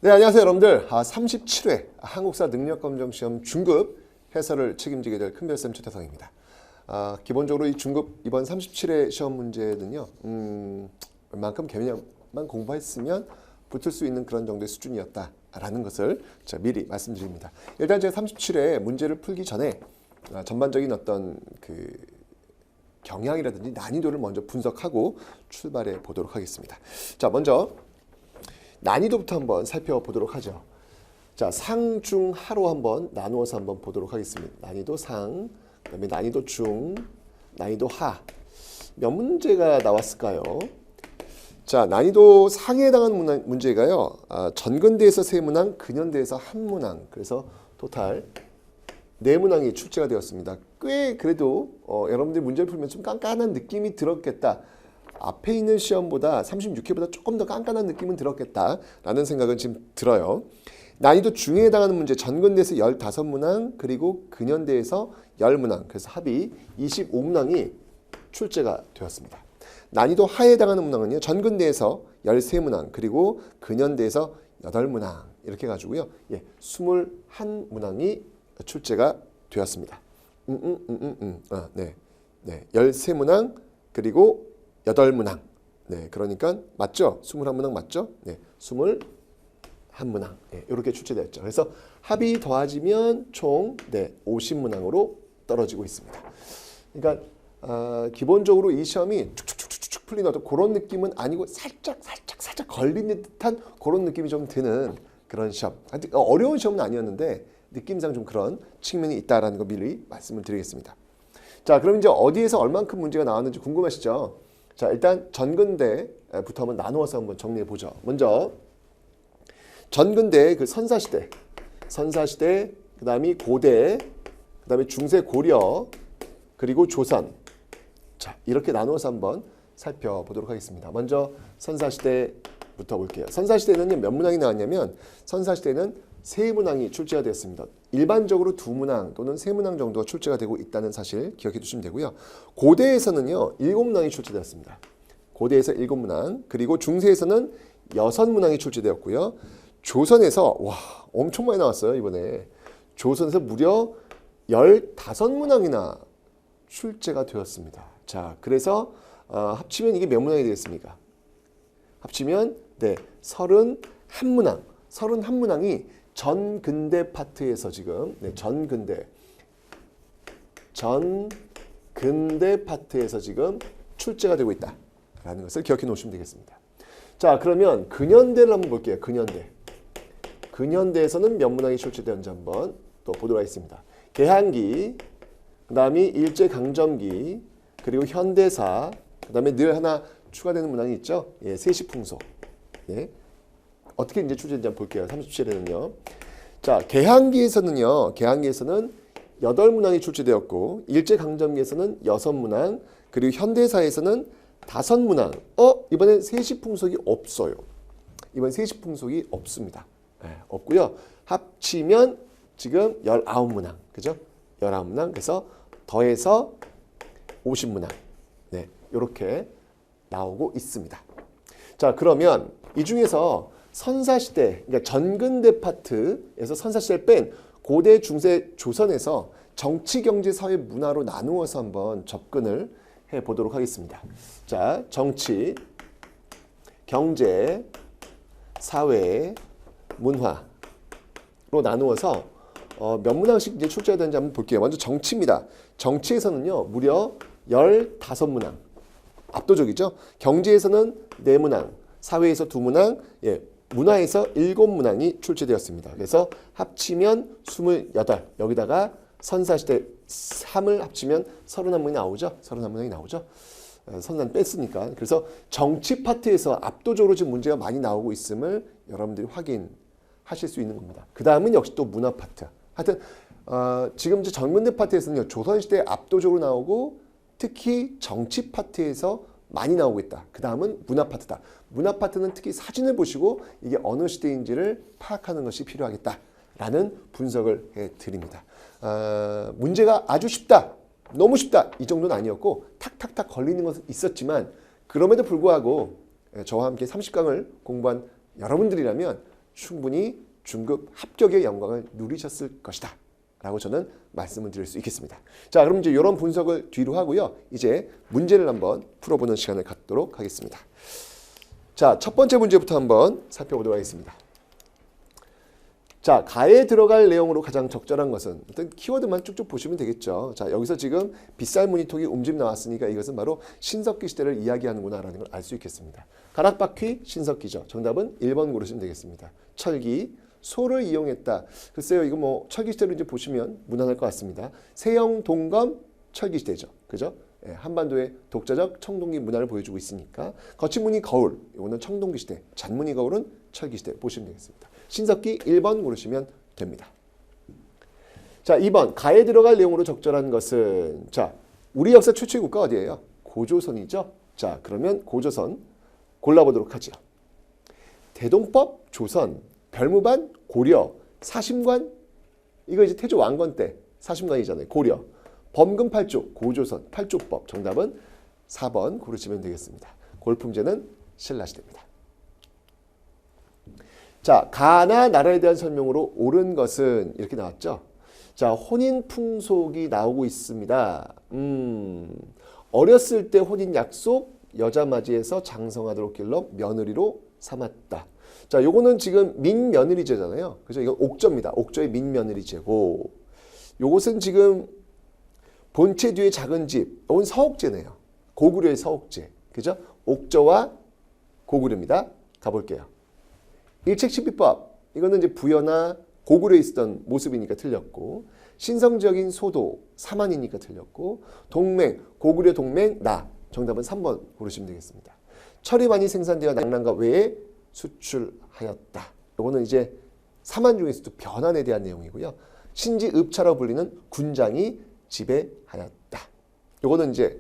네, 안녕하세요 여러분들. 37회 한국사 능력검정시험 중급 해설을 책임지게 될 큰별쌤 최태성입니다. 기본적으로 이 중급 이번 37회 시험 문제는요, 웬만큼 개념만 공부했으면 붙을 수 있는 그런 정도의 수준이었다라는 것을 제가 미리 말씀드립니다. 일단 제가 37회 문제를 풀기 전에 전반적인 어떤 그 경향이라든지 난이도를 먼저 분석하고 출발해 보도록 하겠습니다. 자, 먼저 난이도부터 한번 살펴보도록 하죠. 자, 상, 중, 하로 한번 나누어서 한번 보도록 하겠습니다. 난이도 상, 그다음에 난이도 중, 난이도 하. 몇 문제가 나왔을까요? 자, 난이도 상에 해당하는 문제가요. 전근대에서 3문항, 근현대에서 1문항. 그래서 토탈 4문항이 출제가 되었습니다. 꽤 그래도 여러분들이 문제를 풀면 좀 깐깐한 느낌이 들었겠다. 앞에 있는 시험보다 36회보다 조금 더 깐깐한 느낌은 들었겠다라는 생각은 지금 들어요. 난이도 중에 해당하는 문제 전근대에서 15문항 그리고 근현대에서 10문항 그래서 합이 25문항이 출제가 되었습니다. 난이도 하에 해당하는 문항은요. 전근대에서 13문항 그리고 근현대에서 8문항 이렇게 해가지고요. 21문항이 출제가 되었습니다. 네. 13문항 그리고 8문항. 네, 그러니까 맞죠? 21문항 맞죠? 네, 21문항. 네, 이렇게 출제되었죠. 그래서 합이 더해지면 총 50문항으로 떨어지고 있습니다. 그러니까 기본적으로 이 시험이 축축축축 풀리는 어떤 그런 느낌은 아니고 살짝 걸리는 듯한 그런 느낌이 좀 드는 그런 시험. 어려운 시험은 아니었는데 느낌상 좀 그런 측면이 있다라는 거 미리 말씀을 드리겠습니다. 자, 그럼 이제 어디에서 얼만큼 문제가 나왔는지 궁금하시죠? 자, 일단 전근대부터 한번 나누어서 한번 정리해 보죠. 먼저 전근대 그 선사시대, 그다음이 고대, 그다음에 중세 고려, 그리고 조선. 자, 이렇게 나누어서 한번 살펴보도록 하겠습니다. 먼저 선사시대부터 볼게요. 선사시대는 몇 문항이 나왔냐면 선사시대는 3문항이 출제가 되었습니다. 일반적으로 2문항 또는 3문항 정도가 출제가 되고 있다는 사실 기억해 두시면 되고요. 고대에서는요 7문항이 출제되었습니다. 고대에서 7문항 그리고 중세에서는 6문항이 출제되었고요. 조선에서 와 엄청 많이 나왔어요. 이번에 조선에서 무려 15문항이나 출제가 되었습니다. 자, 그래서 합치면 이게 몇 문항이 되겠습니까? 합치면 31문항 31문항이 전근대 파트에서 지금 전근대 파트에서 지금 출제가 되고 있다라는 것을 기억해 놓으시면 되겠습니다. 자, 그러면 근현대를 한번 볼게요. 근현대에서는 몇 문항이 출제되었는지 한번 또 보도록 하겠습니다. 개항기, 그다음이 일제강점기, 그리고 현대사, 그다음에 늘 하나 추가되는 문항이 있죠. 세시풍속. 어떻게 이제 출제되는지 한번 볼게요. 37회는요. 자, 개항기에서는 8문항이 출제되었고 일제강점기에서는 6문항 그리고 현대사에서는 5문항. 이번엔 세시풍속이 없어요. 이번 세시풍속이 없습니다. 없고요. 합치면 지금 19문항. 그죠? 19문항. 그래서 더해서 50문항. 네, 이렇게 나오고 있습니다. 자, 그러면 이 중에서 선사시대, 그러니까 전근대 파트에서 선사시대를 뺀 고대, 중세, 조선에서 정치, 경제, 사회, 문화로 나누어서 한번 접근을 해보도록 하겠습니다. 자, 정치, 경제, 사회, 문화로 나누어서 몇 문항씩 이제 출제가 되는지 한번 볼게요. 먼저 정치입니다. 정치에서는요, 무려 15문항. 압도적이죠? 경제에서는 4문항, 사회에서 2문항, 문화에서 7문항이 출제되었습니다. 그래서 합치면 28. 여기다가 선사시대 3을 합치면 31문이 나오죠. 31문이 나오죠. 선난 뺐으니까. 그래서 정치 파트에서 압도적으로 지금 문제가 많이 나오고 있음을 여러분들이 확인하실 수 있는 겁니다. 그 다음은 역시 또 문화 파트. 하여튼 지금 이제 전문대 파트에서는요. 조선시대에 압도적으로 나오고 특히 정치 파트에서 많이 나오고 있다. 그 다음은 문화 파트다. 문화 파트는 특히 사진을 보시고 이게 어느 시대인지를 파악하는 것이 필요하겠다라는 분석을 해드립니다. 문제가 아주 쉽다. 너무 쉽다. 이 정도는 아니었고 탁탁탁 걸리는 것은 있었지만 그럼에도 불구하고 저와 함께 30강을 공부한 여러분들이라면 충분히 중급 합격의 영광을 누리셨을 것이다. 라고 저는 말씀을 드릴 수 있겠습니다. 자, 그럼 이제 이런 분석을 뒤로 하고요. 이제 문제를 한번 풀어보는 시간을 갖도록 하겠습니다. 자, 첫 번째 문제부터 한번 살펴보도록 하겠습니다. 자, 가에 들어갈 내용으로 가장 적절한 것은 일단 키워드만 쭉쭉 보시면 되겠죠. 자, 여기서 지금 빗살 무늬톡이 움집 나왔으니까 이것은 바로 신석기 시대를 이야기하는구나라는 걸 알 수 있겠습니다. 가락바퀴 신석기죠. 정답은 1번 고르시면 되겠습니다. 철기, 소를 이용했다. 글쎄요, 이거 뭐 철기 시대로 이제 보시면 무난할 것 같습니다. 세영 동검 철기 시대죠. 그죠? 예, 한반도의 독자적 청동기 문화를 보여주고 있으니까. 거친무늬 거울, 이거는 청동기 시대. 잔무늬 거울은 철기 시대 보시면 되겠습니다. 신석기 1번 고르시면 됩니다. 자, 2번 가에 들어갈 내용으로 적절한 것은 자, 우리 역사 최초의 국가 어디예요? 고조선이죠. 자, 그러면 고조선 골라보도록 하죠. 대동법 조선, 별무반 고려, 사심관 이거 이제 태조 왕건 때 사심관이잖아요. 고려, 범금 8조 고조선 8조법. 정답은 4번 고르시면 되겠습니다. 골품제는 신라시대입니다. 자, 가나 나라에 대한 설명으로 옳은 것은 이렇게 나왔죠. 자, 혼인 풍속이 나오고 있습니다. 어렸을 때 혼인 약속 여자 맞이해서 장성하도록 길러 며느리로 삼았다. 자, 요거는 지금 민며느리제잖아요. 그죠? 이건 옥저입니다. 옥저의 민며느리제고, 요것은 지금 본체 뒤에 작은 집, 이건 서옥제네요. 고구려의 서옥제. 그죠? 옥저와 고구려입니다. 가볼게요. 일책시비법, 이거는 이제 부여나 고구려에 있었던 모습이니까 틀렸고, 신성적인 소도, 사만이니까 틀렸고, 동맹, 고구려 동맹, 나. 정답은 3번 고르시면 되겠습니다. 철이 많이 생산되어 낙랑과 외에 수출하였다. 이거는 이제 사만 중에서도 변환에 대한 내용이고요. 신지읍차라고 불리는 군장이 지배하였다. 이거는 이제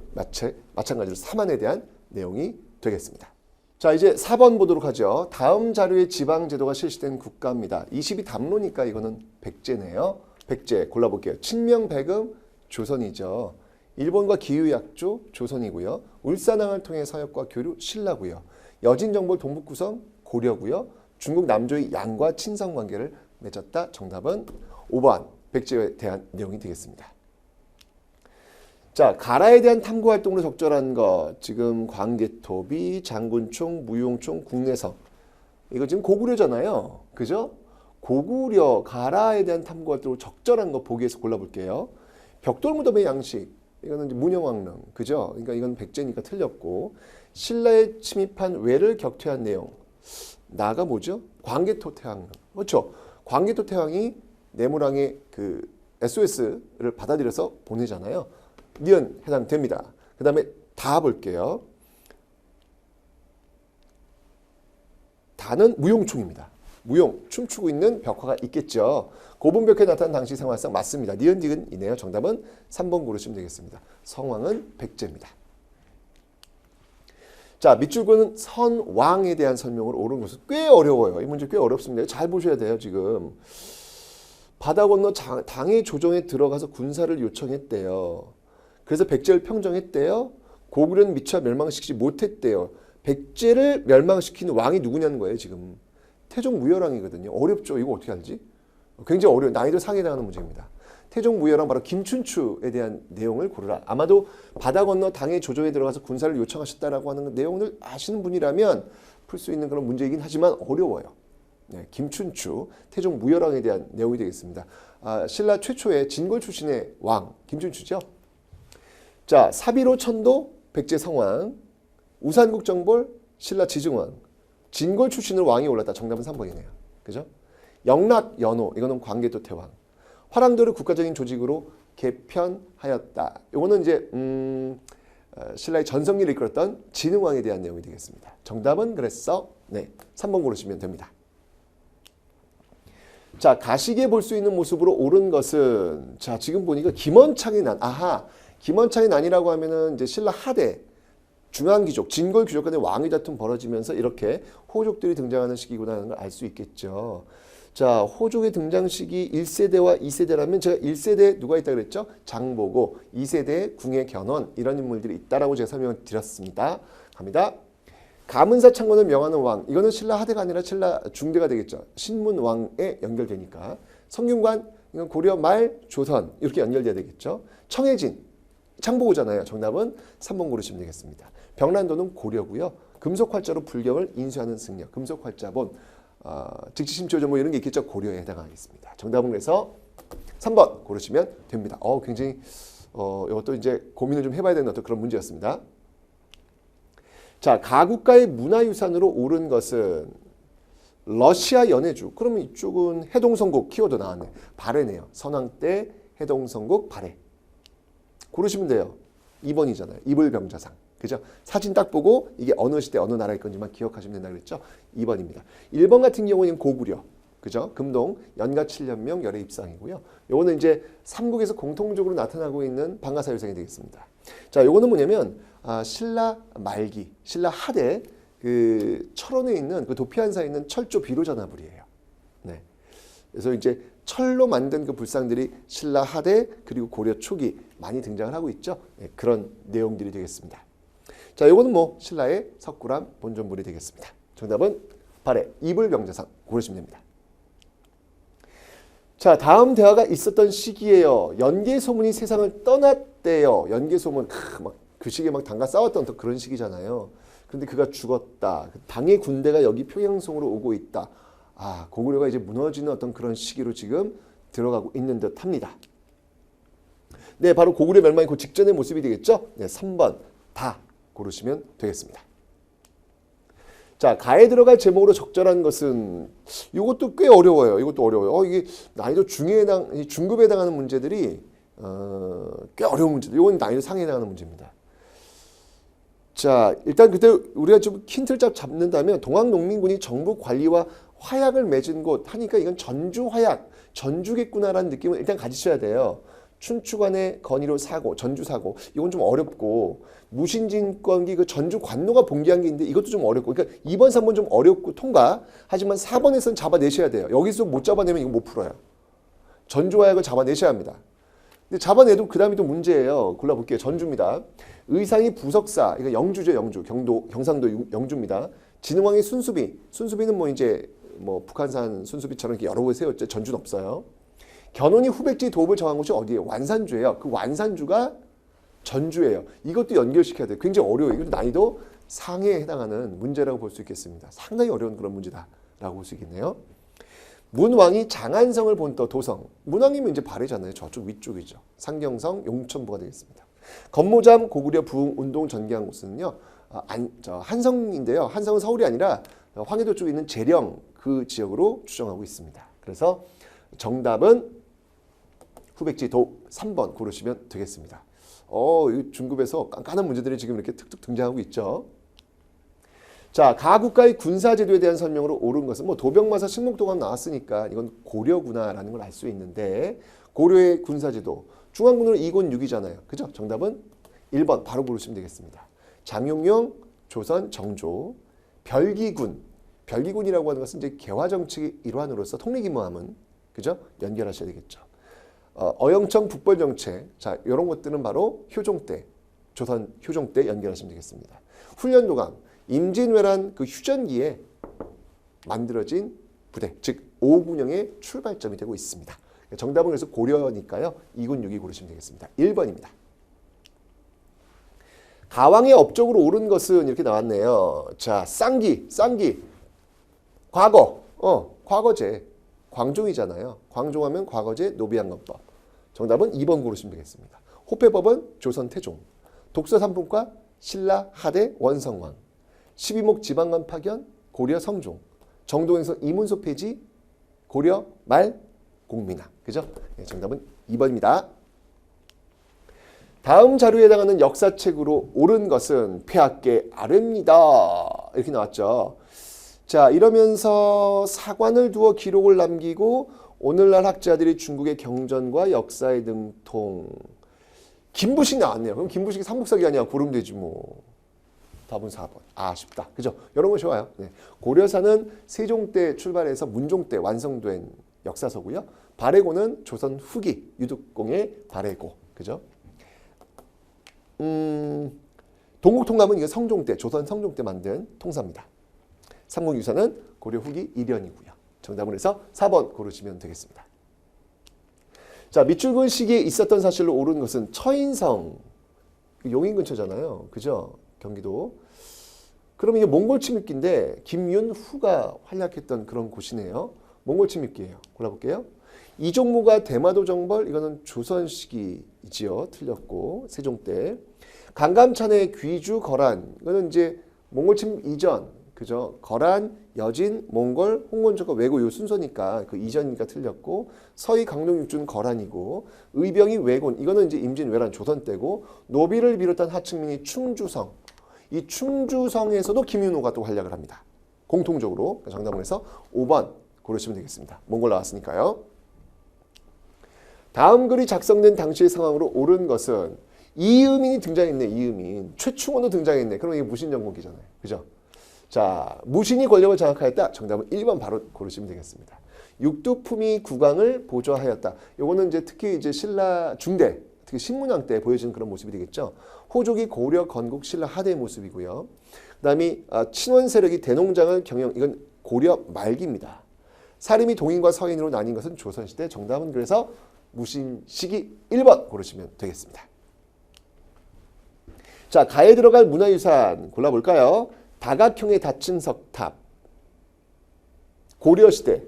마찬가지로 사만에 대한 내용이 되겠습니다. 자, 이제 4번 보도록 하죠. 다음 자료의 지방제도가 실시된 국가입니다. 20이 담로니까 이거는 백제네요. 백제 골라볼게요. 친명백음 조선이죠. 일본과 기유약조 조선이고요. 울산항을 통해 서역과 교류 신라고요. 여진정벌 동북구성 고려고요. 중국 남조의 양과 친성관계를 맺었다. 정답은 5번 백제에 대한 내용이 되겠습니다. 자, 가라에 대한 탐구활동으로 적절한 것. 지금 광개토비, 장군총, 무용총, 국내성. 이거 지금 고구려잖아요. 그죠? 고구려, 가라에 대한 탐구활동으로 적절한 것 보기에서 골라볼게요. 벽돌무덤의 양식. 이거는 이제 문영왕릉. 그죠? 그러니까 이건 백제니까 틀렸고. 신라에 침입한 외를 격퇴한 내용. 나가 뭐죠? 광개토 태왕릉. 그렇죠? 광개토 태왕이 내무랑의 그 SOS를 받아들여서 보내잖아요. 니은 해당됩니다. 그 다음에 다 볼게요. 다는 무용총입니다. 무용, 춤추고 있는 벽화가 있겠죠. 고분벽에 나타난 당시 생활상 맞습니다. 니은 디귿이네요. 정답은 3번 고르시면 되겠습니다. 성왕은 백제입니다. 자, 밑줄근은 선왕에 대한 설명을 옳은 것은 꽤 어려워요. 이 문제 꽤 어렵습니다. 잘 보셔야 돼요. 지금 바다 건너 당의 조정에 들어가서 군사를 요청했대요. 그래서 백제를 평정했대요. 고구려는 미처 멸망시키지 못했대요. 백제를 멸망시키는 왕이 누구냐는 거예요. 지금 태종 무열왕이거든요. 어렵죠. 이거 어떻게 알지? 굉장히 어려워요. 난이도 상해당하는 문제입니다. 태종 무열왕 바로 김춘추에 대한 내용을 고르라. 아마도 바다 건너 당의 조정에 들어가서 군사를 요청하셨다라고 하는 내용을 아시는 분이라면 풀 수 있는 그런 문제이긴 하지만 어려워요. 네, 김춘추, 태종 무열왕에 대한 내용이 되겠습니다. 신라 최초의 진골 출신의 왕 김춘추죠. 자, 사비로 천도 백제 성왕, 우산국 정벌 신라 지증왕, 진골 출신으로 왕이 올랐다. 정답은 3번이네요. 그죠? 영락 연호, 이거는 광개토 태왕. 화랑도를 국가적인 조직으로 개편하였다. 요거는 이제 신라의 전성기를 이끌었던 진흥왕에 대한 내용이 되겠습니다. 정답은 그래서 네, 3번 고르시면 됩니다. 자, 가시게 볼 수 있는 모습으로 옳은 것은 자, 지금 보니까 김원창의 난. 아하. 김원창의 난이라고 하면은 이제 신라 하대 중앙귀족, 진골 귀족 간의 왕위 다툼 벌어지면서 이렇게 호족들이 등장하는 시기구나 하는 걸 알 수 있겠죠. 자, 호족의 등장 시기 1세대와 2세대라면 제가 1세대에 누가 있다 그랬죠? 장보고, 2세대에 궁의 견훤 이런 인물들이 있다라고 제가 설명을 드렸습니다. 갑니다. 가문사 창건을 명하는 왕. 이거는 신라 하대가 아니라 신라 중대가 되겠죠. 신문왕에 연결되니까. 성균관, 이건 고려 말 조선 이렇게 연결돼야 되겠죠. 청해진, 창보고잖아요. 정답은 3번 고르시면 되겠습니다. 병란도는 고려고요. 금속활자로 불경을 인수하는 승려. 금속활자본, 직지심초전 뭐 이런 게 있겠죠. 고려에 해당하겠습니다. 정답은 그래서 3번 고르시면 됩니다. 굉장히 이것도 이제 고민을 좀 해봐야 되는 어떤 그런 문제였습니다. 자, 가국가의 문화유산으로 옳은 것은 러시아 연해주. 그러면 이쪽은 해동성국 키워드 나왔네. 발해네요. 선왕 때 해동성국 발해. 고르시면 돼요. 2번이잖아요. 이불병자상. 그죠? 사진 딱 보고 이게 어느 시대 어느 나라일 건지만 기억하시면 된다 그랬죠? 2번입니다. 1번 같은 경우는 고구려. 그죠? 금동 연가 7년명 열애 입상이고요. 요거는 이제 삼국에서 공통적으로 나타나고 있는 방가사유상이 되겠습니다. 자, 요거는 뭐냐면 신라 말기, 신라 하대 그 철원에 있는 그 도피한사에 있는 철조 비로전화불이에요. 네. 그래서 이제 철로 만든 그 불상들이 신라 하대 그리고 고려 초기 많이 등장을 하고 있죠. 네, 그런 내용들이 되겠습니다. 자, 요거는 뭐 신라의 석굴암 본전물이 되겠습니다. 정답은 발해 이불병자상 고르시면 됩니다. 자, 다음 대화가 있었던 시기예요. 연개소문이 세상을 떠났대요. 연개소문 막 그 시기에 막 당과 싸웠던 또 그런 시기잖아요. 그런데 그가 죽었다. 당의 군대가 여기 평양성으로 오고 있다. 고구려가 이제 무너지는 어떤 그런 시기로 지금 들어가고 있는 듯 합니다. 네, 바로 고구려 멸망이 그 직전의 모습이 되겠죠. 네, 3번 다 고르시면 되겠습니다. 자, 가에 들어갈 제목으로 적절한 것은 이것도 꽤 어려워요. 이것도 어려워요. 이게 난이도 중급에 해당하는 문제들이 꽤 어려운 문제들. 이건 난이도 상에 해당하는 문제입니다. 자, 일단 그때 우리가 좀 힌트를 잡는다면 동학농민군이 정부 관리와 화약을 맺은 곳 하니까 이건 전주 화약, 전주겠구나라는 느낌을 일단 가지셔야 돼요. 춘추관의 건의로 사고, 전주 사고 이건 좀 어렵고 무신진권기 그 전주 관노가 봉기한 게 있는데 이것도 좀 어렵고 그러니까 2번, 3번 좀 어렵고 통과 하지만 4번에서는 잡아내셔야 돼요. 여기서 못 잡아내면 이거 못 풀어요. 전주 화약을 잡아내셔야 합니다. 근데 잡아내도 그 다음이 또 문제예요. 골라볼게요. 전주입니다. 의상이 부석사, 이거 영주죠, 영주. 경상도 영주입니다. 진흥왕의 순수비, 순수비는 뭐 이제 뭐 북한산 순수비처럼 이렇게 여러 곳에 세웠죠. 전주는 없어요. 견훤이 후백지 도읍을 정한 곳이 어디예요? 완산주예요. 그 완산주가 전주예요. 이것도 연결시켜야 돼요. 굉장히 어려워요. 이것도 난이도 상해에 해당하는 문제라고 볼 수 있겠습니다. 상당히 어려운 그런 문제다라고 볼 수 있겠네요. 문왕이 장안성을 본떠 도성. 문왕이면 이제 발해잖아요. 저쪽 위쪽이죠. 상경성, 용천부가 되겠습니다. 건모잠, 고구려, 부흥, 운동, 전개한 곳은요. 한성인데요. 한성은 서울이 아니라 황해도 쪽에 있는 재령 그 지역으로 추정하고 있습니다. 그래서 정답은 후백지 도 3번 고르시면 되겠습니다. 이 중급에서 깐깐한 문제들이 지금 이렇게 툭툭 등장하고 있죠. 자, 가국가의 군사제도에 대한 설명으로 옳은 것은 뭐 도병마사 식목도감 나왔으니까 이건 고려구나라는 걸 알 수 있는데 고려의 군사제도 중앙군으로 2군 6이잖아요. 그죠? 정답은 1번 바로 고르시면 되겠습니다. 장용용, 조선, 정조, 별기군. 별기군이라고 하는 것은 이제 개화정책의 일환으로서 통리기무함은 그죠? 연결하셔야 되겠죠. 어영청 북벌정책. 자, 이런 것들은 바로 효종 때, 조선 효종 때 연결하시면 되겠습니다. 훈련도감. 임진왜란 그 휴전기에 만들어진 부대, 즉 5군영의 출발점이 되고 있습니다. 정답은 그래서 고려니까요. 2군 6이 고르시면 되겠습니다. 1번입니다. 가왕의 업적으로 옳은 것은 이렇게 나왔네요. 자, 쌍기. 과거, 과거제. 광종이잖아요. 광종하면 과거제 노비양건법. 정답은 2번 고르시면 되겠습니다. 호패법은 조선 태종. 독서 삼품과 신라 하대 원성왕. 12목 지방관 파견 고려 성종. 정동에서 이문소 폐지 고려 말 공민왕. 그죠? 네, 정답은 2번입니다. 다음 자료에 해당하는 역사책으로 옳은 것은 폐하께 아래입니다. 이렇게 나왔죠. 자, 이러면서 사관을 두어 기록을 남기고 오늘날 학자들이 중국의 경전과 역사의 능통. 김부식 나왔네요. 그럼 김부식이 삼국사기 아니야. 고르면 되지 뭐. 답은 4번. 아쉽다. 그죠? 이런 거 좋아요. 네. 고려사는 세종 때 출발해서 문종 때 완성된 역사서고요. 발해고는 조선 후기 유득공의 발해고. 그죠? 동국통감은 이게 성종 때, 조선 성종 때 만든 통사입니다. 삼국유사는 고려 후기 1년이고요. 정답은 해서 4번 고르시면 되겠습니다. 자, 밑줄근 시기에 있었던 사실로 옳은 것은 처인성. 용인 근처잖아요. 그죠? 경기도. 그럼 이게 몽골 침입기인데 김윤후가 활약했던 그런 곳이네요. 몽골 침입기예요. 골라볼게요. 이종무가 대마도 정벌, 이거는 조선 시기이지요. 틀렸고 세종 때. 강감찬의 귀주 거란, 이거는 이제 몽골 침입 이전, 그죠? 거란, 여진, 몽골, 홍건조가 왜고 요 순서니까 그 이전이니까 틀렸고, 서희 강동육준 거란이고, 의병이 왜곤, 이거는 이제 임진 왜란 조선 때고, 노비를 비롯한 하층민이 충주성, 이 충주성에서도 김윤호가 또 활약을 합니다. 공통적으로 정답을 해서 5번 고르시면 되겠습니다. 몽골 나왔으니까요. 다음 글이 작성된 당시의 상황으로 옳은 것은 이의민이 등장했네. 이의민. 최충원도 등장했네. 그럼 이게 무신정국이잖아요. 그죠? 자, 무신이 권력을 장악하였다. 정답은 1번 바로 고르시면 되겠습니다. 육두품이 국왕을 보좌하였다. 요거는 이제 특히 이제 신라 중대, 특히 신문왕 때 보여지는 그런 모습이 되겠죠. 호족이 고려, 건국, 신라 하대의 모습이고요. 그다음에 친원 세력이 대농장을 경영, 이건 고려 말기입니다. 사림이 동인과 서인으로 나뉜 것은 조선시대. 정답은 그래서 무신 시기 1번 고르시면 되겠습니다. 자, 가에 들어갈 문화유산 골라볼까요? 다각형의 다층 석탑. 고려시대.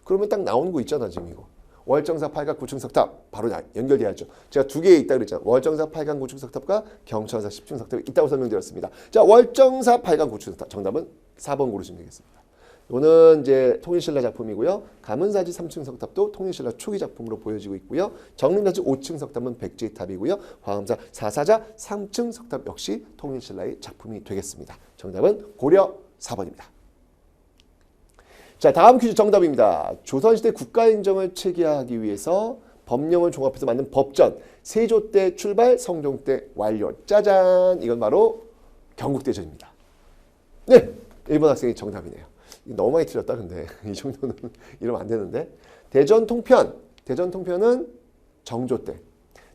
그러면 딱 나오는 거 있잖아, 지금 이거. 월정사 8강 9층 석탑. 바로 연결돼야죠. 제가 두 개 있다고 그랬잖아요. 월정사 8강 9층 석탑과 경천사 10층 석탑이 있다고 설명드렸습니다. 자, 월정사 8강 9층 석탑. 정답은 4번 고르시면 되겠습니다. 이거는 이제 통일신라 작품이고요. 가문사지 3층 석탑도 통일신라 초기 작품으로 보여지고 있고요. 정림사지 5층 석탑은 백제의 탑이고요. 화엄사 4사자 3층 석탑 역시 통일신라의 작품이 되겠습니다. 정답은 고려 4번입니다. 자, 다음 퀴즈 정답입니다. 조선시대 국가행정을 체계화하기 위해서 법령을 종합해서 만든 법전. 세조 때 출발, 성종 때 완료. 짜잔! 이건 바로 경국대전입니다. 네! 1번 학생이 정답이네요. 너무 많이 틀렸다 근데 이 정도는 이러면 안 되는데. 대전 통편. 대전 통편은 정조 때.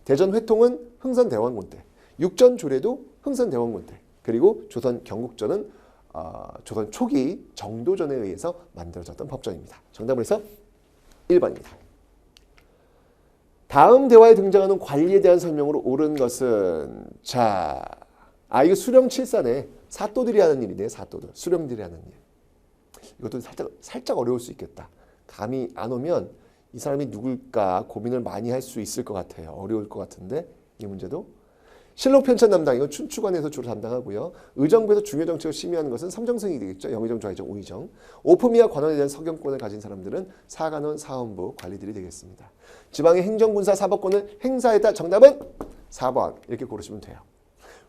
대전 회통은 흥선대원군 때. 육전 조례도 흥선대원군 때. 그리고 조선 경국전은 조선 초기 정도전에 의해서 만들어졌던 법전입니다. 정답을 해서 1번입니다. 다음 대화에 등장하는 관리에 대한 설명으로 옳은 것은 자, 이거 수령칠사네. 사또들이 하는 일이네. 사또들. 수령들이 하는 일. 이것도 살짝 어려울 수 있겠다. 감이 안 오면 이 사람이 누굴까 고민을 많이 할 수 있을 것 같아요. 어려울 것 같은데 이 문제도. 실록편찬 담당, 이건 춘추관에서 주로 담당하고요. 의정부에서 중요 정책을 심의하는 것은 삼정승이 되겠죠. 영의정, 좌의정, 우의정. 오품위와 관원에 대한 서경권을 가진 사람들은 사관원, 사헌부 관리들이 되겠습니다. 지방의 행정군사 사법권을 행사했다. 정답은 4번 이렇게 고르시면 돼요.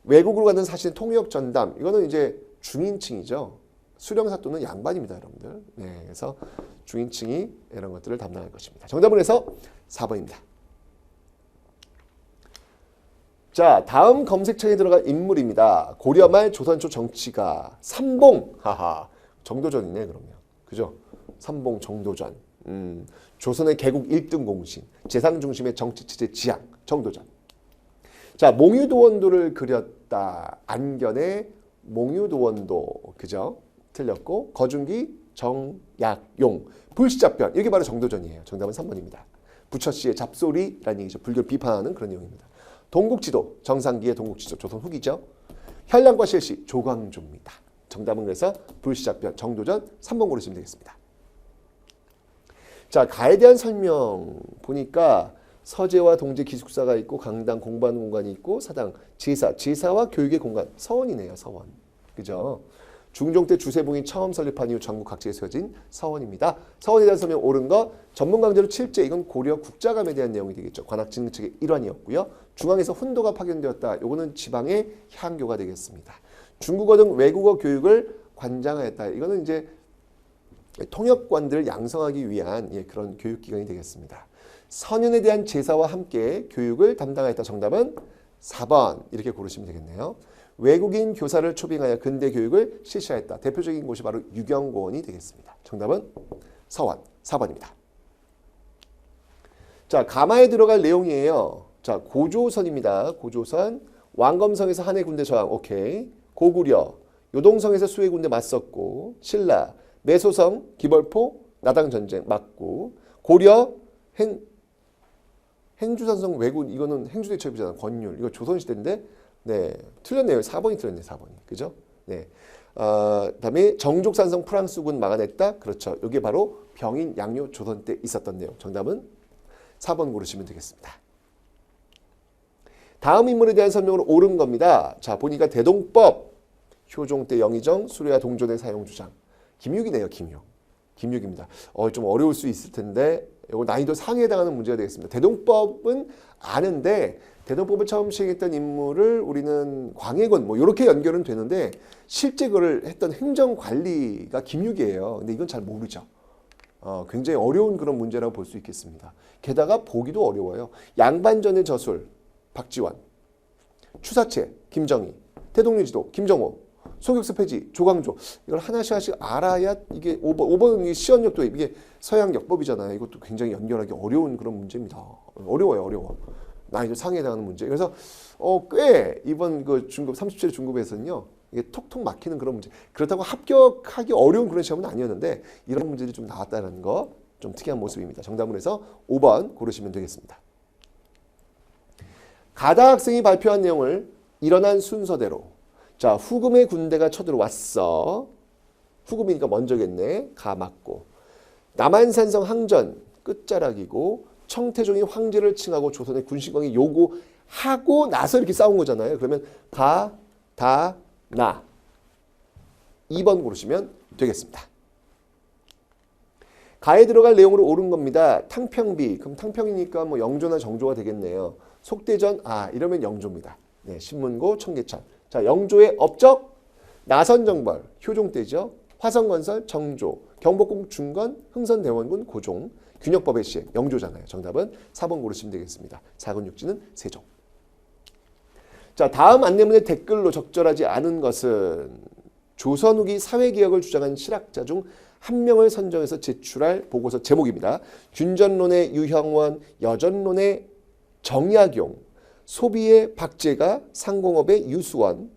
외국으로 가는 사실 통역 전담, 이거는 이제 중인층이죠. 수령사또는 양반입니다, 여러분들. 네, 그래서 중인층이 이런 것들을 담당할 것입니다. 정답은 해서 4번입니다. 자, 다음 검색창에 들어갈 인물입니다. 고려 말 조선 초 정치가 삼봉. 하하. 정도전이네 그러면. 그죠? 삼봉 정도전. 조선의 개국 1등 공신. 재상 중심의 정치 체제 지향. 정도전. 자, 몽유도원도를 그렸다. 안견의 몽유도원도. 그죠? 틀렸고. 거중기 정약용. 불시잡변. 이게 바로 정도전이에요. 정답은 3번입니다. 부처씨의 잡소리라는 얘기죠. 불교를 비판하는 그런 내용입니다. 동국지도, 정상기의 동국지도, 조선 후기죠. 현량과 실시, 조광조입니다. 정답은 그래서 불시잡변, 정도전 3번 고르시면 되겠습니다. 자, 가에 대한 설명 보니까 서재와 동제 기숙사가 있고 강당 공부하는 공간이 있고 사당, 제사와 교육의 공간, 서원이네요. 서원. 그죠? 중종 때 주세봉이 처음 설립한 이후 전국 각지에 세워진 서원입니다. 서원에 대한 설명 옳은 거 전문 강제로 7제, 이건 고려 국자감에 대한 내용이 되겠죠. 관악진흥책의 일환이었고요. 중앙에서 훈도가 파견되었다. 요거는 지방의 향교가 되겠습니다. 중국어 등 외국어 교육을 관장하였다. 이거는 이제 통역관들을 양성하기 위한 그런 교육기관이 되겠습니다. 선연에 대한 제사와 함께 교육을 담당하였다. 정답은 4번 이렇게 고르시면 되겠네요. 외국인 교사를 초빙하여 근대 교육을 실시하였다. 대표적인 곳이 바로 유경고원이 되겠습니다. 정답은 서원 4번입니다. 자, 가마에 들어갈 내용이에요. 자, 고조선입니다. 고조선. 왕검성에서 한해 군대 저항. 오케이. 고구려. 요동성에서 수해 군대 맞섰고. 신라. 매소성. 기벌포. 나당 전쟁 맞고. 고려. 행주산성 왜군. 이거는 행주대첩이잖아. 권율. 이거 조선시대인데. 네. 틀렸네요. 4번이 틀렸네. 4번이. 그죠? 네. 다음에 정족산성 프랑스군 막아냈다. 그렇죠. 이게 바로 병인 양요 조선 때 있었던 내용. 정답은 4번 고르시면 되겠습니다. 다음 인물에 대한 설명으로 옳은 겁니다. 자, 보니까 대동법, 효종 때 영의정, 수레와 동전의 사용 주장. 김육이네요, 김육. 김육입니다. 좀 어려울 수 있을 텐데 이거 난이도 상에 해당하는 문제가 되겠습니다. 대동법은 아는데 대동법을 처음 시행했던 인물을 우리는 광해군 뭐 이렇게 연결은 되는데 실제 그걸 했던 행정관리가 김육이에요. 근데 이건 잘 모르죠. 굉장히 어려운 그런 문제라고 볼 수 있겠습니다. 게다가 보기도 어려워요. 양반전의 저술, 박지원, 추사체, 김정희, 태동류지도, 김정호, 소격수 폐지, 조광조. 이걸 하나씩 알아야 이게 5번 시연역도 이게 서양 역법이잖아요. 이것도 굉장히 연결하기 어려운 그런 문제입니다. 어려워. 난이도 상에 해당하는 문제. 그래서 꽤 이번 그 중급 37회 중급에서는요. 이게 톡톡 막히는 그런 문제. 그렇다고 합격하기 어려운 그런 시험은 아니었는데 이런 문제들이 좀 나왔다는 거 좀 특이한 모습입니다. 정답을 해서 5번 고르시면 되겠습니다. 가다 학생이 발표한 내용을 일어난 순서대로. 자, 후금의 군대가 쳐들어왔어. 후금이니까 먼저겠네. 가 맞고. 남한산성 항전 끝자락이고 청태종이 황제를 칭하고 조선의 군신광이 요구하고 나서 이렇게 싸운 거잖아요. 그러면 가, 다, 나. 2번 고르시면 되겠습니다. 가에 들어갈 내용으로 옳은 겁니다. 탕평비. 그럼 탕평이니까 뭐 영조나 정조가 되겠네요. 속대전. 이러면 영조입니다. 네, 신문고 청계천. 자, 영조의 업적. 나선정벌. 효종 때죠. 화성건설 정조. 경복궁 중건. 흥선대원군 고종. 균역법의 시행. 영조잖아요. 정답은 4번 고르시면 되겠습니다. 작은 육지는 세종. 자, 다음 안내문의 댓글로 적절하지 않은 것은 조선 후기 사회개혁을 주장한 실학자 중 한 명을 선정해서 제출할 보고서 제목입니다. 균전론의 유형원, 여전론의 정약용, 소비의 박재가, 상공업의 유수원,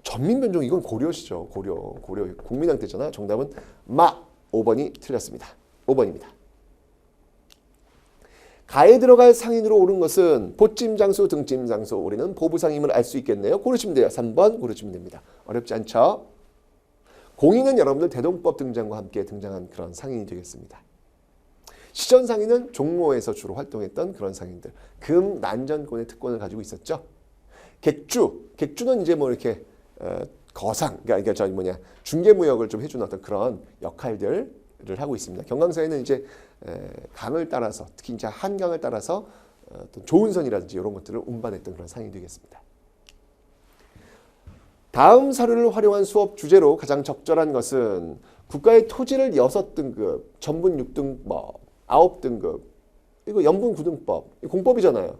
전민변종. 이건 고려시죠. 고려 국민왕 때잖아. 정답은 5번이 틀렸습니다. 5번입니다. 가에 들어갈 상인으로 옳은 것은 보찜장소, 등찜장소. 우리는 보부상임을 알 수 있겠네요. 고르시면 돼요. 3번 고르시면 됩니다. 어렵지 않죠? 공인은 여러분들 대동법 등장과 함께 등장한 그런 상인이 되겠습니다. 시전상인은 종로에서 주로 활동했던 그런 상인들. 금, 난전권의 특권을 가지고 있었죠. 객주는 이제 뭐 이렇게 거상, 그러니까 중개무역을 좀 해주는 어떤 그런 역할들을 하고 있습니다. 경강사에는 이제 강을 따라서, 특히 이제 한강을 따라서 어떤 좋은 선이라든지 이런 것들을 운반했던 그런 상인이 되겠습니다. 다음 사료를 활용한 수업 주제로 가장 적절한 것은 국가의 토지를 6등급, 전분 6등법, 9등급, 이거 연분 9등법, 공법이잖아요.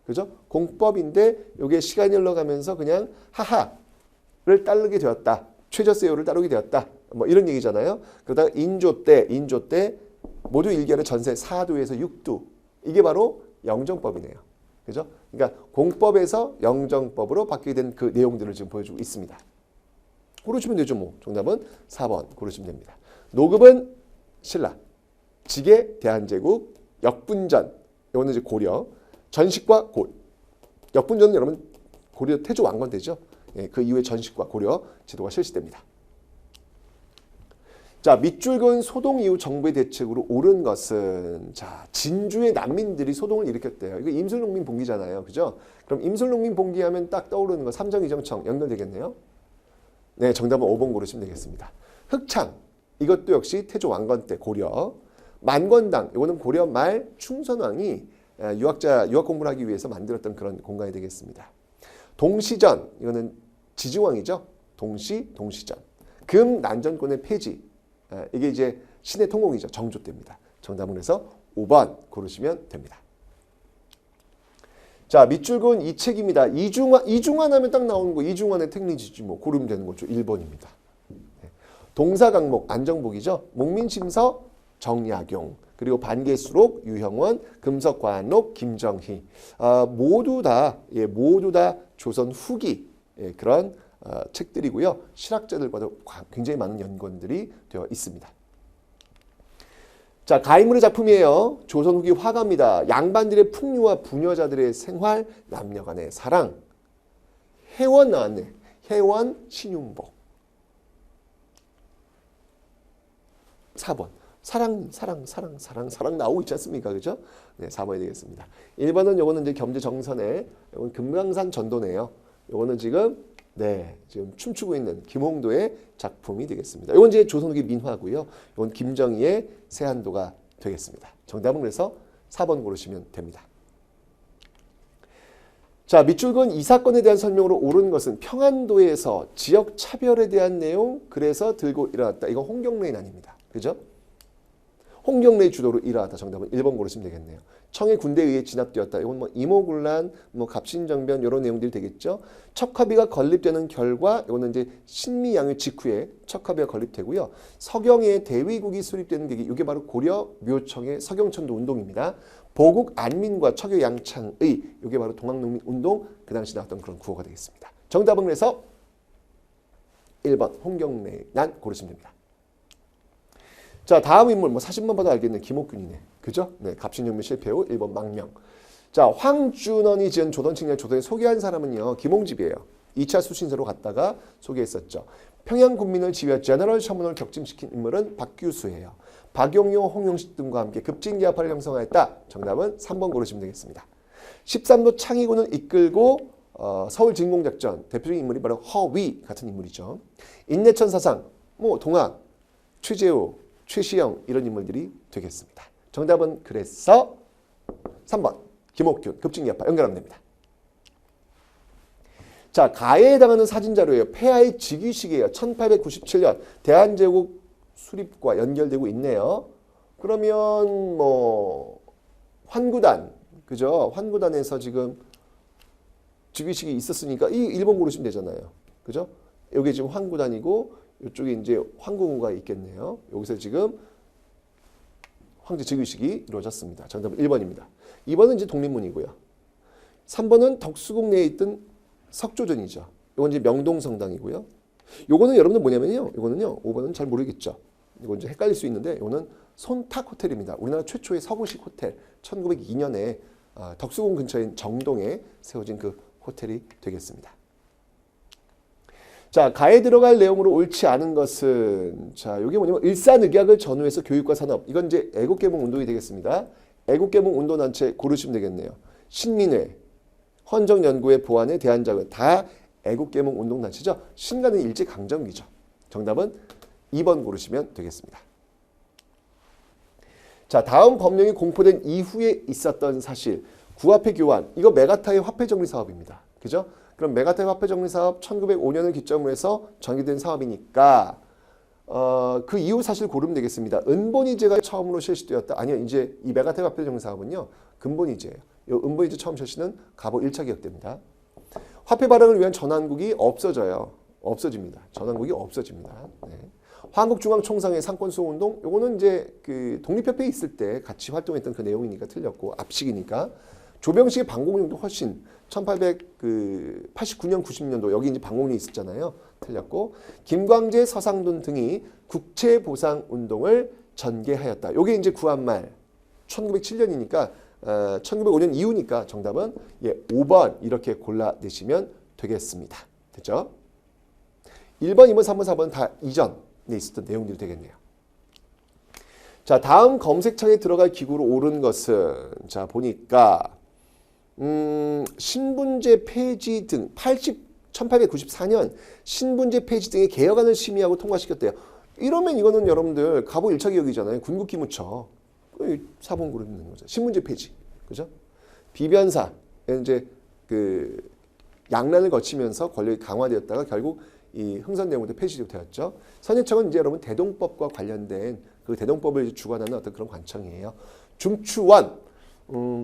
그죠? 공법인데 이게 시간이 흘러가면서 그냥 하하를 따르게 되었다. 최저세율을 따르게 되었다. 뭐 이런 얘기잖아요. 그러다가 인조 때 모두 1개월에 전세 4두에서 6두. 이게 바로 영정법이네요. 그죠? 그러니까 공법에서 영정법으로 바뀌게 된 그 내용들을 지금 보여주고 있습니다. 고르시면 되죠, 뭐. 정답은 4번 고르시면 됩니다. 노급은 신라, 직의 대한제국, 역분전, 이거는 이제 고려, 전식과 역분전은 여러분 고려 태조 왕건 때죠. 그 이후에 전식과 고려 제도가 실시됩니다. 자, 밑줄 그은 소동 이후 정부의 대책으로 옳은 것은, 자, 진주의 난민들이 소동을 일으켰대요. 이거 임술농민 봉기잖아요. 그죠? 그럼 임술농민 봉기하면 딱 떠오르는 거 삼정 이정청 연결되겠네요. 네, 정답은 5번 고르시면 되겠습니다. 흑창, 이것도 역시 태조 왕건 때 고려. 만권당, 이거는 고려 말 충선왕이 유학 공부를 하기 위해서 만들었던 그런 공간이 되겠습니다. 동시전, 이거는 지증왕이죠. 동시전. 금 난전권의 폐지, 이게 이제 신의 통공이죠. 정조 때입니다. 정답은 그래서 5번 고르시면 됩니다. 자, 밑줄 그은 이 책입니다. 이중환 하면 딱 나오는 거, 이중환의 택리지지 뭐 고르면 되는 거죠. 1번입니다. 동사 강목 안정복이죠. 목민심서 정약용, 그리고 반개수록 유형원, 금석관록 김정희, 모두 다 조선 후기 그런 책들이고요. 실학자들과도 굉장히 많은 연관들이 되어 있습니다. 자, 가인물의 작품이에요. 조선 후기 화가입니다. 양반들의 풍류와 부녀자들의 생활, 남녀 간의 사랑. 혜원 나왔네. 혜원 신윤복. 4번. 사랑 나오고 있지 않습니까? 그죠? 네, 4번이 되겠습니다. 1번은 요거는 이제 겸재정선의 요건 금강산 전도네요. 요거는 지금 춤추고 있는 김홍도의 작품이 되겠습니다. 이건 이제 조선후기 민화고요. 이건 김정희의 세한도가 되겠습니다. 정답은 그래서 4번 고르시면 됩니다. 자, 밑줄 그은 이 사건에 대한 설명으로 옳은 것은 평안도에서 지역 차별에 대한 내용, 그래서 들고 일어났다. 이건 홍경래는 아닙니다. 그죠? 홍경래의 주도로 일어났다. 정답은 1번 고르시면 되겠네요. 청해 군대에 의해 진압되었다. 이건 뭐 이모군란, 뭐 갑신정변 이런 내용들이 되겠죠. 척화비가 건립되는 결과 이거는 이제 신미양의 직후에 척화비가 건립되고요. 서경의 대위국이 수립되는 계기, 이게 바로 고려 묘청의 서경천도 운동입니다. 보국 안민과 척여 양창의, 이게 바로 동학농민 운동, 그 당시 나왔던 그런 구호가 되겠습니다. 정답은 그래서 1번 홍경래난 고르시면 됩니다. 자, 다음 인물 뭐 사진만 봐도 알겠네. 김옥균이네. 그죠? 네, 갑신정변 실패 후 1번 망명. 자, 황준원이 지은 조선칙량 조선에 소개한 사람은요. 김홍집이에요. 2차 수신서로 갔다가 소개했었죠. 평양 군민을 지휘한 제너럴 셔먼을 격침시킨 인물은 박규수예요. 박용효, 홍용식 등과 함께 급진기합파를 형성하였다. 정답은 3번 고르시면 되겠습니다. 13도 창의군을 이끌고 서울 진공작전 대표적인 인물이 바로 허위 같은 인물이죠. 인내천 사상, 뭐 동학, 최재우, 최시영 이런 인물들이 되겠습니다. 정답은 그래서 3번 김옥균 급진기합파 연결하면 됩니다. 자, 가해에 해당하는 사진자료예요. 폐하의 즉위식이에요. 1897년 대한제국 수립과 연결되고 있네요. 그러면 뭐 환구단, 그죠? 환구단에서 지금 즉위식이 있었으니까 이 1번 고르시면 되잖아요. 그죠? 여기 지금 환구단이고 이쪽에 이제 황궁우가 있겠네요. 여기서 지금 황제 즉위식이 이루어졌습니다. 정답은 1번입니다. 2번은 이제 독립문이고요. 3번은 덕수궁 내에 있던 석조전이죠. 이건 이제 명동성당이고요. 요거는 여러분들 뭐냐면요. 이거는요. 5번은 잘 모르겠죠. 이건 이제 헷갈릴 수 있는데 이거는 손탁 호텔입니다. 우리나라 최초의 서구식 호텔. 1902년에 덕수궁 근처인 정동에 세워진 그 호텔이 되겠습니다. 자, 가에 들어갈 내용으로 옳지 않은 것은, 자, 이게 뭐냐면 일산의학을 전후해서 교육과 산업, 이건 이제 애국개몽 운동이 되겠습니다. 애국개몽 운동단체 고르시면 되겠네요. 신민회, 헌정연구회 보안에 대한자극, 다 애국개몽 운동단체죠. 신가는 일제강점기죠. 정답은 2번 고르시면 되겠습니다. 자, 다음 법령이 공포된 이후에 있었던 사실, 구화폐 교환, 이거 메가타의 화폐 정리 사업입니다. 그죠? 그럼 메가타의 화폐 정리 사업 1905년을 기점으로 해서 전개된 사업이니까 그 이후 사실 고르면 되겠습니다. 은본이제가 처음으로 실시되었다. 아니요. 이제 이 메가타의 화폐 정리 사업은요. 근본이제예요. 이 은본이제 처음 실시는 갑오 1차 기획대입니다. 화폐 발행을 위한 전환국이 없어져요. 없어집니다. 전환국이 없어집니다. 네. 한국중앙총상의 상권수호운동, 요거는 이제 그 독립협회에 있을 때 같이 활동했던 그 내용이니까 틀렸고 앞식이니까. 조병식의 방공용도 훨씬 1889년 90년도 여기 이제 방공이 있었잖아요. 틀렸고 김광재 서상돈 등이 국채보상운동을 전개하였다. 요게 이제 구한말 1907년이니까 1905년 이후니까 정답은 5번 이렇게 골라내시면 되겠습니다. 됐죠? 1번, 2번, 3번, 4번 다 이전에 있었던 내용들이 되겠네요. 자, 다음 검색창에 들어갈 기구로 옳은 것은 자 보니까 신분제 폐지 등 1894년 신분제 폐지 등의 개혁안을 심의하고 통과시켰대요. 이러면 이거는 여러분들 갑오 1차 개혁이잖아요. 군국기무처. 4번 고르는 거죠. 신분제 폐지. 그죠? 비변사 이제 그 양난을 거치면서 권력이 강화되었다가 결국 이 흥선대원군도 폐지되었죠. 선예청은 이제 여러분 대동법과 관련된 그 대동법을 주관하는 어떤 그런 관청이에요. 중추원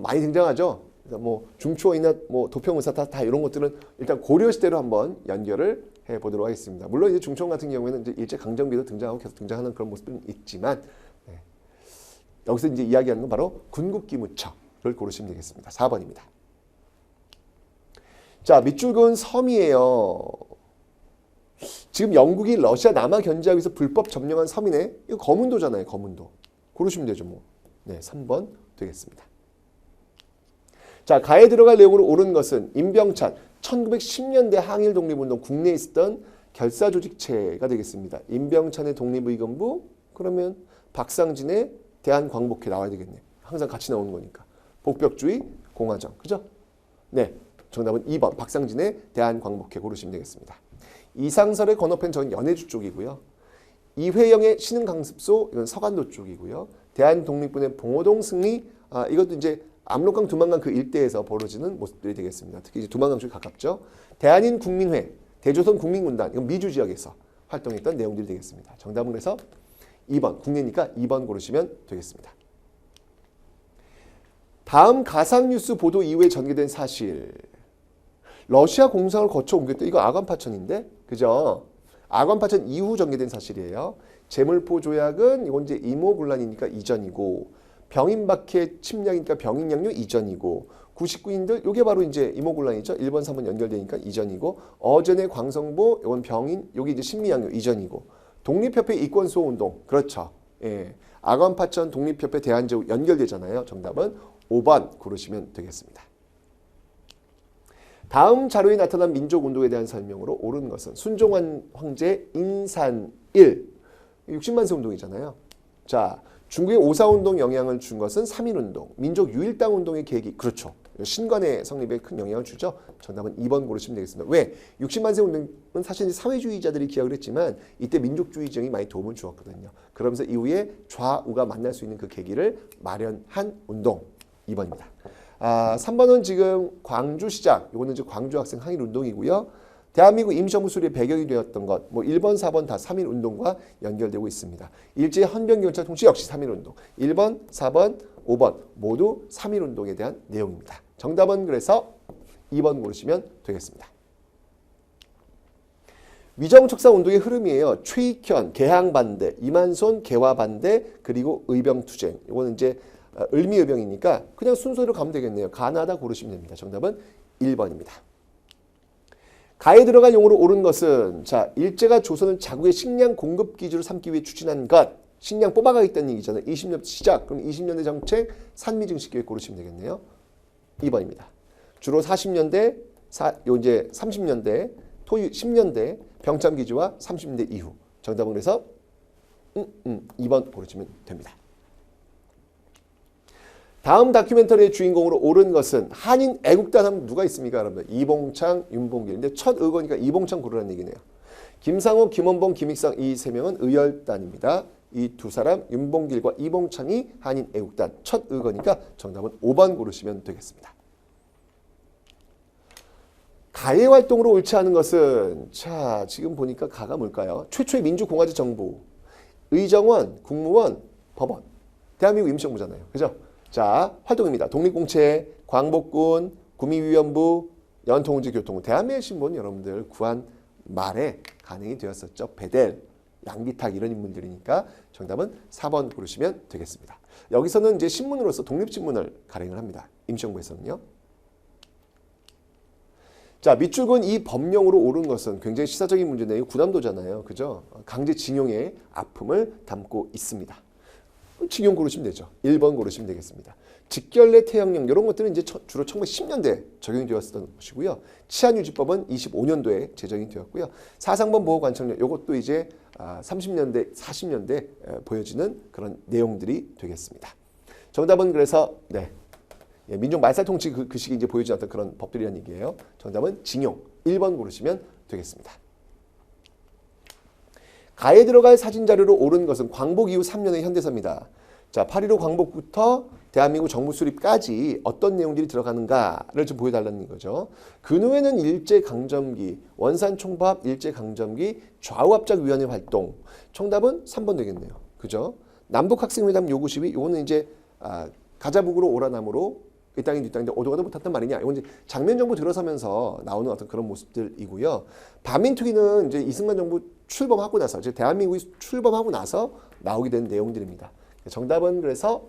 많이 등장하죠. 그러니까 뭐 중추원이나 뭐 도평의사 다 이런 것들은 일단 고려 시대로 한번 연결을 해 보도록 하겠습니다. 물론 이제 중추원 같은 경우에는 이제 일제 강점기도 등장하고 계속 등장하는 그런 모습은 있지만 여기서 이제 이야기하는 건 바로 군국기무처를 고르시면 되겠습니다. 4번입니다. 자, 밑줄 그은 섬이에요. 지금 영국이 러시아 남하 견제하기 위해서 불법 점령한 섬이네. 이거 거문도잖아요. 거문도. 고르시면 되죠. 뭐. 네, 3번 되겠습니다. 자, 가에 들어갈 내용으로 옳은 것은 임병찬 1910년대 항일 독립운동 국내에 있었던 결사조직체가 되겠습니다. 임병찬의 독립의견부 그러면 박상진의 대한광복회 나와야 되겠네. 항상 같이 나오는 거니까. 복벽주의 공화정. 그죠? 네. 정답은 2번 박상진의 대한광복회 고르시면 되겠습니다. 이상설의 건너편 전 연해주 쪽이고요. 이회영의 신흥강습소 이건 서간도 쪽이고요. 대한독립군의 봉오동 승리 이것도 이제 압록강 두만강 그 일대에서 벌어지는 모습들이 되겠습니다. 특히 이제 두만강 쪽이 가깝죠. 대한인 국민회 대조선 국민군단 이건 미주 지역에서 활동했던 내용들이 되겠습니다. 정답은 그래서 2번 국내니까 2번 고르시면 되겠습니다. 다음 가상뉴스 보도 이후에 전개된 사실 러시아 공상을 거쳐 옮겼다. 이거 아관파천인데 그죠? 아관파천 이후 전개된 사실이에요. 제물포 조약은 이건 이제 이모군란이니까 이전이고 병인박해 침략이니까 병인양요 이전이고 99인들 요게 바로 이제 이모군란이죠. 1번 3번 연결되니까 이전이고 어전의 광성보 이건 병인 요게 이제 신미양요 이전이고 독립협회 이권수호 운동 그렇죠. 예. 아관파천 독립협회 대한제국 연결되잖아요. 정답은 5번 고르시면 되겠습니다. 다음 자료에 나타난 민족운동에 대한 설명으로 옳은 것은 순종환 황제 인산일 60만 세 운동이잖아요. 자, 중국의 오사운동 영향을 준 것은 3.1운동, 민족 유일당 운동의 계기. 그렇죠. 신관의 성립에 큰 영향을 주죠. 정답은 2번 고르시면 되겠습니다. 왜? 60만 세 운동은 사실 사회주의자들이 기억을 했지만 이때 민족주의정이 많이 도움을 주었거든요. 그러면서 이후에 좌우가 만날 수 있는 그 계기를 마련한 운동. 2번입니다. 3번은 지금 광주시작, 이거는 이제 광주 학생 항일 운동이고요. 대한민국 임시정부 수립의 배경이 되었던 것, 뭐 1번, 4번 다 3.1 운동과 연결되고 있습니다. 일제 헌병경찰 통치 역시 3.1 운동. 1번, 4번, 5번 모두 3.1 운동에 대한 내용입니다. 정답은 그래서 2번 고르시면 되겠습니다. 위정척사 운동의 흐름이에요. 최익현, 개항 반대, 이만손, 개화 반대, 그리고 의병투쟁. 이거는 이제 을미의병이니까 그냥 순서대로 가면 되겠네요. 가나다 고르시면 됩니다. 정답은 1번입니다. 가에 들어갈 용어로 옳은 것은 자 일제가 조선을 자국의 식량 공급 기지로 삼기 위해 추진한 것. 식량 뽑아가겠다는 얘기잖아요. 20년 시작. 그럼 20년대 정책 산미증식계획 고르시면 되겠네요. 2번입니다. 주로 40년대, 이제 30년대, 토유 10년대 병참기지와 30년대 이후. 정답은 그래서 2번 고르시면 됩니다. 다음 다큐멘터리의 주인공으로 옳은 것은 한인 애국단 하면 누가 있습니까? 여러분? 이봉창, 윤봉길. 근데 첫 의거니까 이봉창 고르라는 얘기네요. 김상호, 김원봉, 김익상 이 세 명은 의열단입니다. 이 두 사람 윤봉길과 이봉창이 한인 애국단 첫 의거니까 정답은 5번 고르시면 되겠습니다. 가해 활동으로 옳지 않은 것은 자 지금 보니까 가가 뭘까요? 최초의 민주공화제 정부, 의정원, 국무원, 법원, 대한민국 임시정부잖아요. 그죠? 자, 활동입니다. 독립공채, 광복군, 구미위원부, 연통운지교통부. 대한매일신문 여러분들 구한 말에 간행이 되었었죠. 베델, 양비탁 이런 인물들이니까 정답은 4번 고르시면 되겠습니다. 여기서는 이제 신문으로서 독립신문을 발행을 합니다. 임시정부에서는요. 자, 밑줄 그은 이 법령으로 옳은 것은 굉장히 시사적인 문제인데요. 구남도잖아요. 그죠? 강제징용의 아픔을 담고 있습니다. 징용 고르시면 되죠. 1번 고르시면 되겠습니다. 직결례 태형령 이런 것들은 이제 주로 1910년대 적용이 되었던 것이고요. 치안유지법은 25년도에 제정이 되었고요. 사상범 보호관청령 이것도 이제 30년대, 40년대 보여지는 그런 내용들이 되겠습니다. 정답은 그래서 네. 민족 말살통치 그 시기 이제 보여주지 않던 그런 법들이라는 얘기예요. 정답은 징용 1번 고르시면 되겠습니다. 가에 들어갈 사진 자료로 옳은 것은 광복 이후 3년의 현대사입니다. 자, 8.15 광복부터 대한민국 정부 수립까지 어떤 내용들이 들어가는가를 좀 보여달라는 거죠. 근후에는 일제강점기, 원산총밥 일제강점기 좌우합작위원회 활동. 정답은 3번 되겠네요. 그죠? 남북학생회담 요구시위, 이거는 이제 가자북으로 오라남으로 이 땅이 네 땅인데 오도가도 못했단 말이냐. 이건 이제 장면 정부 들어서면서 나오는 어떤 그런 모습들이고요. 반민특위는 이제 이승만 정부 출범하고 나서, 이제 대한민국이 출범하고 나서 나오게 된 내용들입니다. 정답은 그래서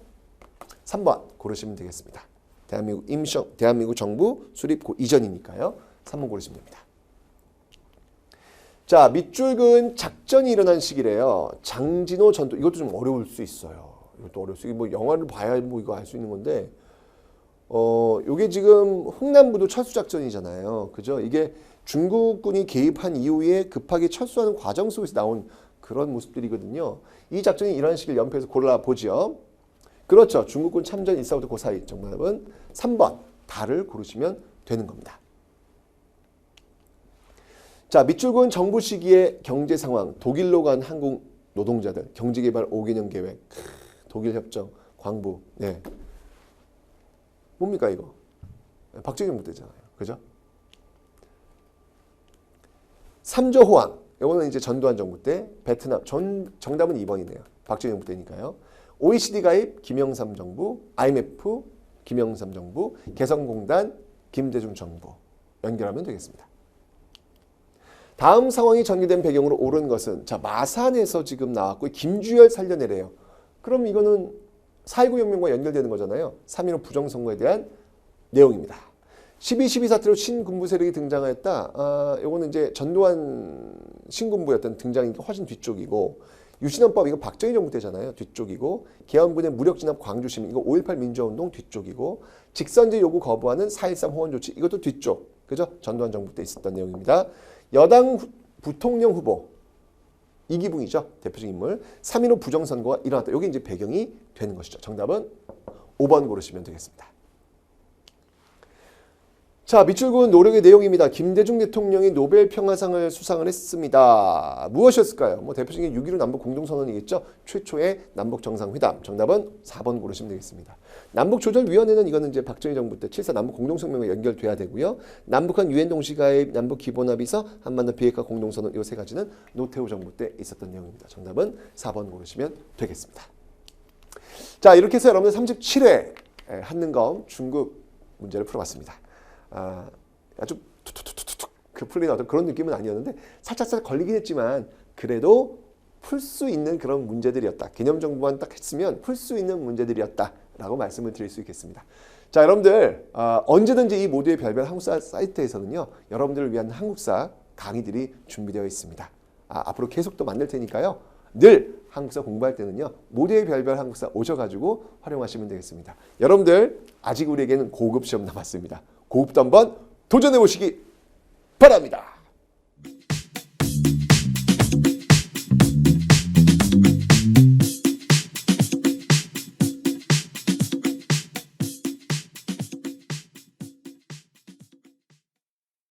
3번 고르시면 되겠습니다. 대한민국 정부 수립 이전이니까요. 3번 고르시면 됩니다. 자, 밑줄근 작전이 일어난 시기래요. 장진호 전투. 이것도 좀 어려울 수 있어요. 이것도 어려울 수 있고, 뭐 영화를 봐야 뭐 이거 알 수 있는 건데, 요게 지금 흥남부도 철수작전이잖아요. 그죠? 이게 중국군이 개입한 이후에 급하게 철수하는 과정 속에서 나온 그런 모습들이거든요. 이 작전이 일어난 시기를 연표해서 골라보죠. 그렇죠. 중국군 참전 1사부터 그 사이. 정답은 3번 달을 고르시면 되는 겁니다. 자, 밑줄근 정부 시기의 경제 상황, 독일로 간 한국 노동자들, 경제개발 5개년 계획, 독일 협정, 광부. 네. 뭡니까 이거? 박정희 정부 때잖아요. 그죠? 3조 호황. 이거는 이제 전두환 정부 때, 베트남. 정답은 2번이네요. 박정희 정부 때니까요. OECD 가입, 김영삼 정부, IMF, 김영삼 정부, 개성공단, 김대중 정부. 연결하면 되겠습니다. 다음 상황이 전개된 배경으로 옳은 것은, 자, 마산에서 지금 나왔고 김주열 살려내래요. 그럼 이거는 4.19 혁명과 연결되는 거잖아요. 3.15 부정선거에 대한 내용입니다. 12.12 사태로 신군부 세력이 등장했다. 이거는 이제 전두환 신군부였던 등장이 훨씬 뒤쪽이고, 유신헌법 이거 박정희 정부 때잖아요. 뒤쪽이고, 계엄군의 무력 진압 광주시민 이거 5.18 민주화운동 뒤쪽이고, 직선제 요구 거부하는 4.13 호원 조치 이것도 뒤쪽. 그죠? 전두환 정부 때 있었던 내용입니다. 여당 부통령 후보 이기붕이죠. 대표적 인물. 3.15 부정선거가 일어났다. 여기 이제 배경이 되는 것이죠. 정답은 5번 고르시면 되겠습니다. 자, 밑줄근 노력의 내용입니다. 김대중 대통령이 노벨 평화상을 수상을 했습니다. 무엇이었을까요? 뭐 대표적인 6.15 남북 공동선언이겠죠. 최초의 남북 정상회담. 정답은 4번 고르시면 되겠습니다. 남북조절위원회는 이거는 이제 박정희 정부 때 7.4 남북 공동성명과 연결돼야 되고요. 남북한 유엔 동시가입, 남북 기본합의서, 한반도 비핵화 공동선언 이 세 가지는 노태우 정부 때 있었던 내용입니다. 정답은 4번 고르시면 되겠습니다. 자, 이렇게 해서 여러분들 37회 한능검 중급 문제를 풀어봤습니다. 아주 툭툭툭툭 그 풀리는 어떤 그런 느낌은 아니었는데 살짝 걸리긴 했지만 그래도 풀 수 있는 그런 문제들이었다. 개념정보만 딱 했으면 풀 수 있는 문제들이었다라고 말씀을 드릴 수 있겠습니다. 자, 여러분들 언제든지 이 모두의 별별 한국사 사이트에서는요. 여러분들을 위한 한국사 강의들이 준비되어 있습니다. 앞으로 계속 또 만들 테니까요. 늘 한국사 공부할 때는요. 모두의 별별 한국사 오셔가지고 활용하시면 되겠습니다. 여러분들 아직 우리에게는 고급 시험 남았습니다. 고급도 한번 도전해 보시기 바랍니다.